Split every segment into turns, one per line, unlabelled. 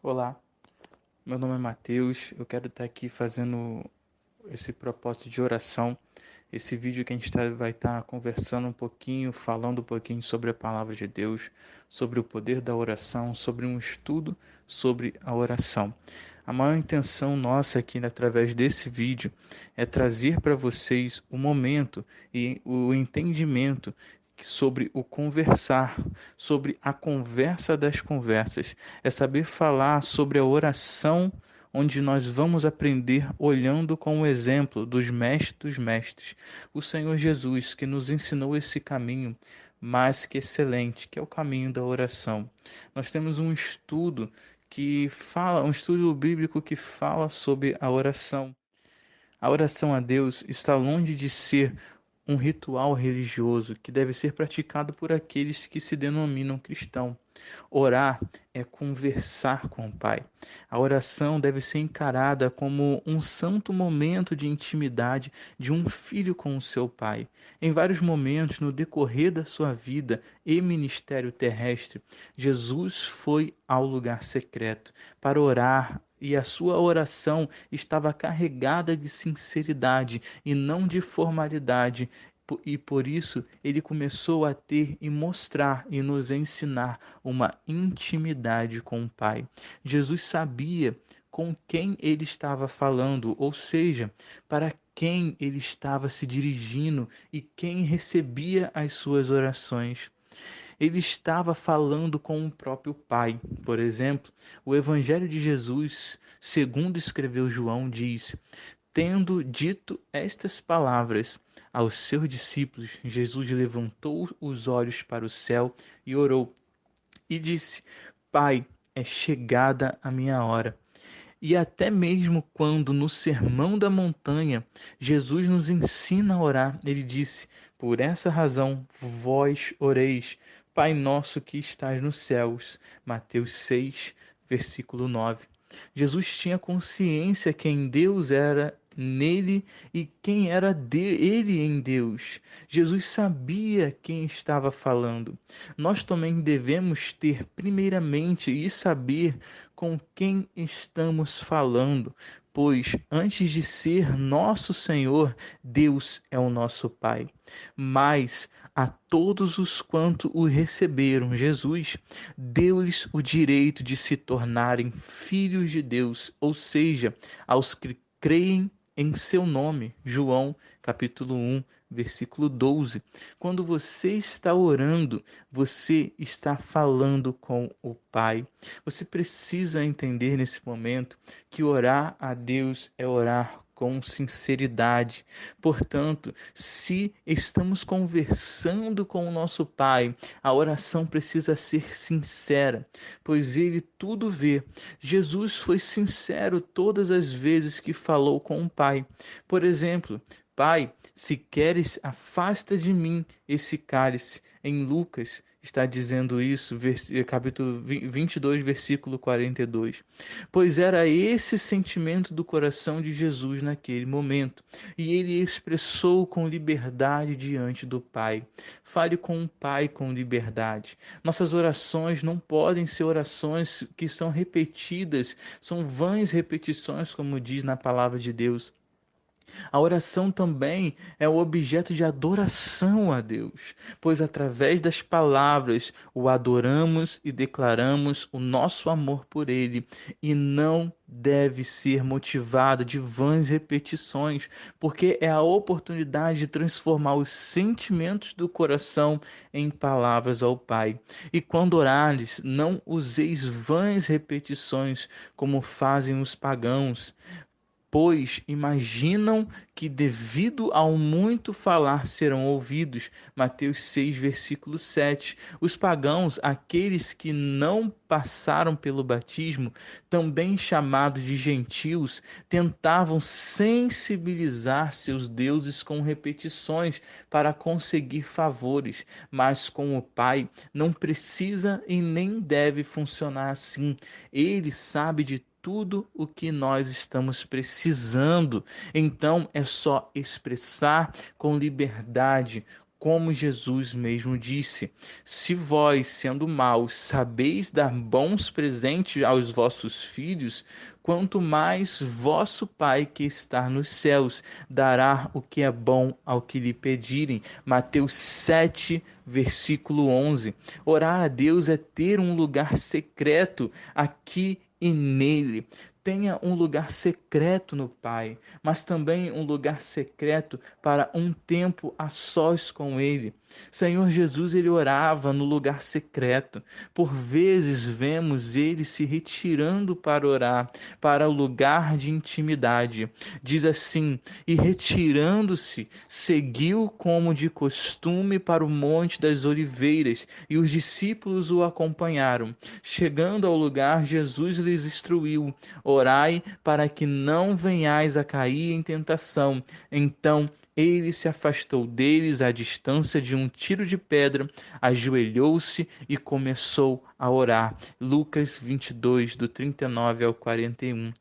Olá, meu nome é Matheus. Eu quero estar aqui fazendo esse propósito de oração. Esse vídeo que a gente vai estar conversando um pouquinho, falando um pouquinho sobre a palavra de Deus, sobre o poder da oração, sobre um estudo sobre a oração. A maior intenção nossa aqui, através desse vídeo, é trazer para vocês o momento e o entendimento sobre o conversar, sobre a conversa das conversas. É saber falar sobre a oração, onde nós vamos aprender olhando com o exemplo dos mestres, o Senhor Jesus, que nos ensinou esse caminho mais que excelente, que é o caminho da oração. Nós temos um estudo bíblico que fala sobre a oração. A oração a Deus está longe de ser um ritual religioso que deve ser praticado por aqueles que se denominam cristão. Orar é conversar com o Pai. A oração deve ser encarada como um santo momento de intimidade de um filho com o seu pai. Em vários momentos no decorrer da sua vida e ministério terrestre, Jesus foi ao lugar secreto para orar. E a sua oração estava carregada de sinceridade e não de formalidade, e por isso ele começou a ter e mostrar e nos ensinar uma intimidade com o Pai. Jesus sabia com quem ele estava falando, ou seja, para quem ele estava se dirigindo e quem recebia as suas orações. Ele estava falando com o próprio Pai. Por exemplo, o Evangelho de Jesus, segundo escreveu João, diz: Tendo dito estas palavras aos seus discípulos, Jesus levantou os olhos para o céu e orou, e disse: Pai, é chegada a minha hora. E até mesmo quando no Sermão da Montanha Jesus nos ensina a orar, ele disse: Por essa razão vós oreis, Pai nosso que estás nos céus. Mateus 6, versículo 9. Jesus tinha consciência quem Deus era nele e quem era ele em Deus. Jesus sabia quem estava falando. Nós também devemos ter primeiramente e saber com quem estamos falando, pois antes de ser nosso Senhor, Deus é o nosso Pai. Mas a todos os quanto o receberam, Jesus deu-lhes o direito de se tornarem filhos de Deus, ou seja, aos que creem em seu nome. João, capítulo 1, versículo 12. Quando você está orando, você está falando com o Pai. Você precisa entender nesse momento que orar a Deus é orar com sinceridade. Portanto, se estamos conversando com o nosso Pai, a oração precisa ser sincera, pois Ele tudo vê. Jesus foi sincero todas as vezes que falou com o Pai. Por exemplo, Pai, se queres, afasta de mim esse cálice. Em Lucas está dizendo isso, capítulo 22, versículo 42. Pois era esse sentimento do coração de Jesus naquele momento, e ele expressou com liberdade diante do Pai. Fale com o Pai com liberdade. Nossas orações não podem ser orações que são repetidas, são vãs repetições, como diz na palavra de Deus. A oração também é o objeto de adoração a Deus, pois através das palavras o adoramos e declaramos o nosso amor por Ele, e não deve ser motivada de vãs repetições, porque é a oportunidade de transformar os sentimentos do coração em palavras ao Pai. E quando orares, não useis vãs repetições como fazem os pagãos, pois imaginam que devido ao muito falar serão ouvidos. Mateus 6, versículo 7. Os pagãos, aqueles que não passaram pelo batismo, também chamados de gentios, tentavam sensibilizar seus deuses com repetições para conseguir favores, mas com o Pai não precisa e nem deve funcionar assim. Ele sabe de tudo o que nós estamos precisando. Então é só expressar com liberdade, como Jesus mesmo disse: se vós, sendo maus, sabeis dar bons presentes aos vossos filhos, quanto mais vosso Pai que está nos céus dará o que é bom ao que lhe pedirem. Mateus 7, versículo 11. Orar a Deus é ter um lugar secreto aqui e nele. Tenha um lugar secreto no Pai, mas também um lugar secreto para um tempo a sós com Ele. Senhor Jesus, ele orava no lugar secreto. Por vezes vemos ele se retirando para orar, para o lugar de intimidade. Diz assim: e retirando-se, seguiu como de costume para o Monte das Oliveiras, e os discípulos o acompanharam. Chegando ao lugar, Jesus lhes instruiu: orai para que não venhais a cair em tentação. Então ele se afastou deles à distância de um tiro de pedra, ajoelhou-se e começou a orar. Lucas 22, do 39 ao 41.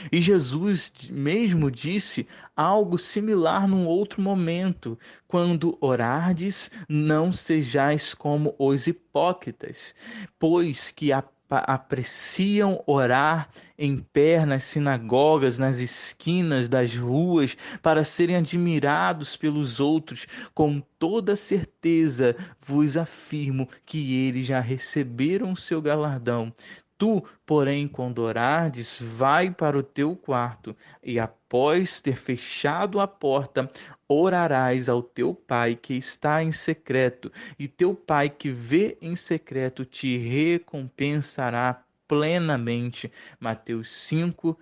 E Jesus mesmo disse algo similar num outro momento: quando orardes, não sejais como os hipócritas, pois que apreciam orar em pé nas sinagogas, nas esquinas das ruas, para serem admirados pelos outros. Com toda certeza vos afirmo que eles já receberam o seu galardão. Tu, porém, quando orares, vai para o teu quarto, e após ter fechado a porta, orarás ao teu pai que está em secreto, e teu pai que vê em secreto te recompensará plenamente. Mateus 5,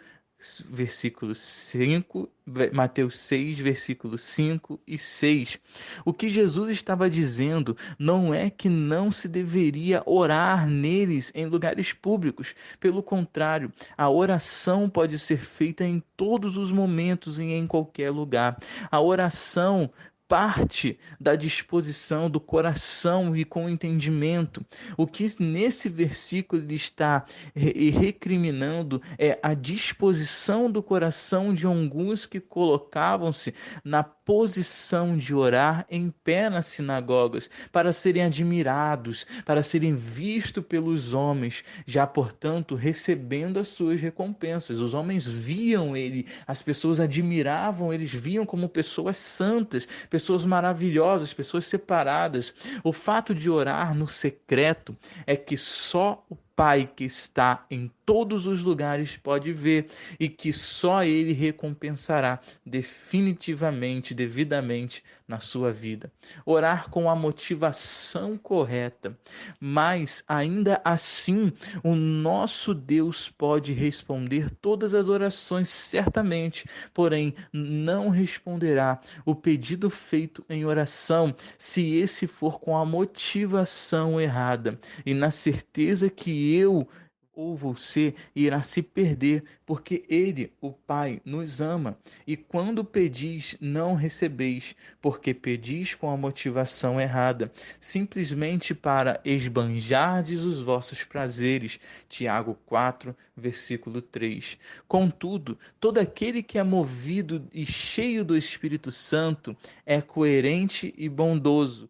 versículo 5, Mateus 6, versículos 5 e 6. O que Jesus estava dizendo não é que não se deveria orar neles em lugares públicos. Pelo contrário, a oração pode ser feita em todos os momentos e em qualquer lugar. A oração parte da disposição do coração e com entendimento. O que nesse versículo ele está recriminando é a disposição do coração de alguns que colocavam-se na posição de orar em pé nas sinagogas, para serem admirados, para serem vistos pelos homens, já portanto recebendo as suas recompensas. Os homens viam ele, as pessoas admiravam, eles viam como pessoas santas, pessoas maravilhosas, pessoas separadas. O fato de orar no secreto é que só o Pai que está em todos os lugares pode ver, e que só Ele recompensará definitivamente, devidamente na sua vida. Orar com a motivação correta, mas ainda assim o nosso Deus pode responder todas as orações certamente, porém não responderá o pedido feito em oração se esse for com a motivação errada, e na certeza que eu ou você irá se perder, porque Ele, o Pai, nos ama. E quando pedis, não recebeis, porque pedis com a motivação errada, simplesmente para esbanjardes os vossos prazeres. Tiago 4, versículo 3. Contudo, todo aquele que é movido e cheio do Espírito Santo é coerente e bondoso,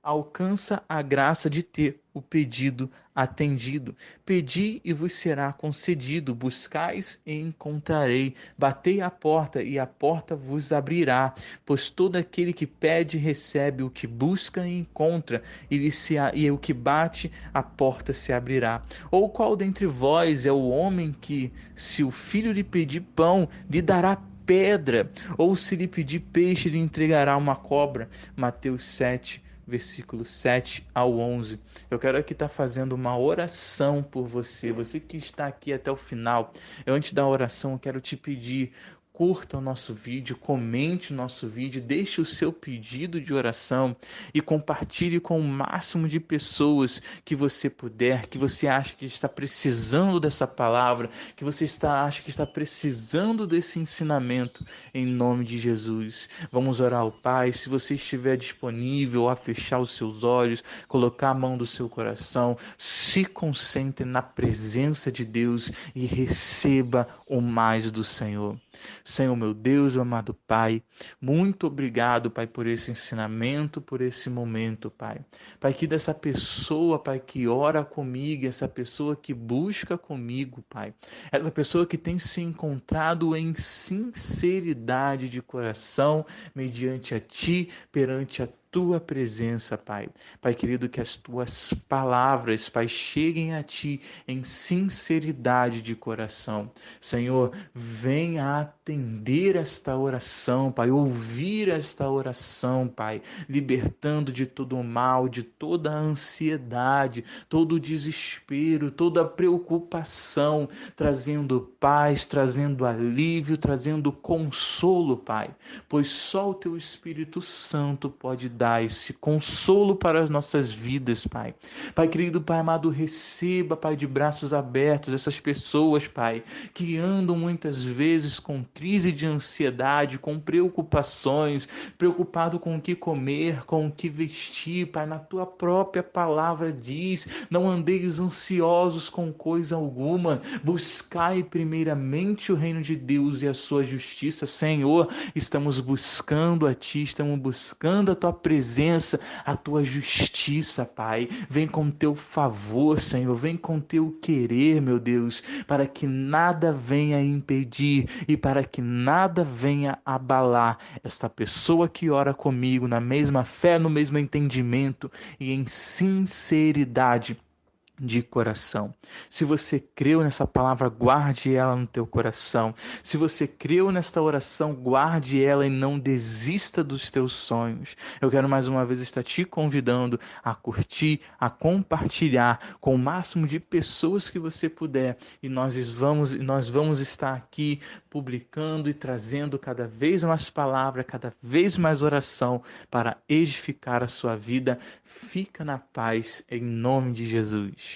alcança a graça de ter o pedido atendido. Pedi e vos será concedido, buscais e encontrarei, batei à porta e a porta vos abrirá, pois todo aquele que pede recebe, o que busca e encontra, e o que bate, a porta se abrirá. Ou qual dentre vós é o homem que, se o filho lhe pedir pão, lhe dará pedra, ou se lhe pedir peixe, lhe entregará uma cobra? Mateus 7, versículo 7 ao 11. Eu quero aqui estar fazendo uma oração por você, você que está aqui até o final. Antes da oração, eu quero te pedir: curta o nosso vídeo, comente o nosso vídeo, deixe o seu pedido de oração e compartilhe com o máximo de pessoas que você puder, que você acha que está precisando dessa palavra, que você acha que está precisando desse ensinamento, em nome de Jesus. Vamos orar ao Pai. Se você estiver disponível a fechar os seus olhos, colocar a mão do seu coração, se concentre na presença de Deus e receba o mais do Senhor. Senhor, meu Deus, meu amado Pai, muito obrigado, Pai, por esse ensinamento, por esse momento, Pai. Pai, que dessa pessoa, Pai, que ora comigo, essa pessoa que busca comigo, Pai, essa pessoa que tem se encontrado em sinceridade de coração, mediante a Ti, perante a tua presença, Pai. Pai querido, que as tuas palavras, Pai, cheguem a Ti em sinceridade de coração. Senhor, venha atender esta oração, Pai, ouvir esta oração, Pai, libertando de todo o mal, de toda a ansiedade, todo o desespero, toda a preocupação, trazendo paz, trazendo alívio, trazendo consolo, Pai, pois só o Teu Espírito Santo pode dar esse consolo para as nossas vidas, Pai. Pai querido, Pai amado, receba, Pai, de braços abertos essas pessoas, Pai, que andam muitas vezes com crise de ansiedade, com preocupações, preocupado com o que comer, com o que vestir, Pai, na tua própria palavra diz: não andeis ansiosos com coisa alguma, buscai primeiramente o reino de Deus e a sua justiça. Senhor, estamos buscando a Ti, estamos buscando a Tua presença, a Tua justiça, Pai. Vem com Teu favor, Senhor, vem com Teu querer, meu Deus, para que nada venha impedir e para que nada venha abalar esta pessoa que ora comigo na mesma fé, no mesmo entendimento e em sinceridade de coração. Se você creu nessa palavra, guarde ela no teu coração. Se você creu nesta oração, guarde ela e não desista dos teus sonhos. Eu quero mais uma vez estar te convidando a curtir, a compartilhar com o máximo de pessoas que você puder. E nós vamos estar aqui publicando e trazendo cada vez mais palavra, cada vez mais oração para edificar a sua vida. Fica na paz em nome de Jesus.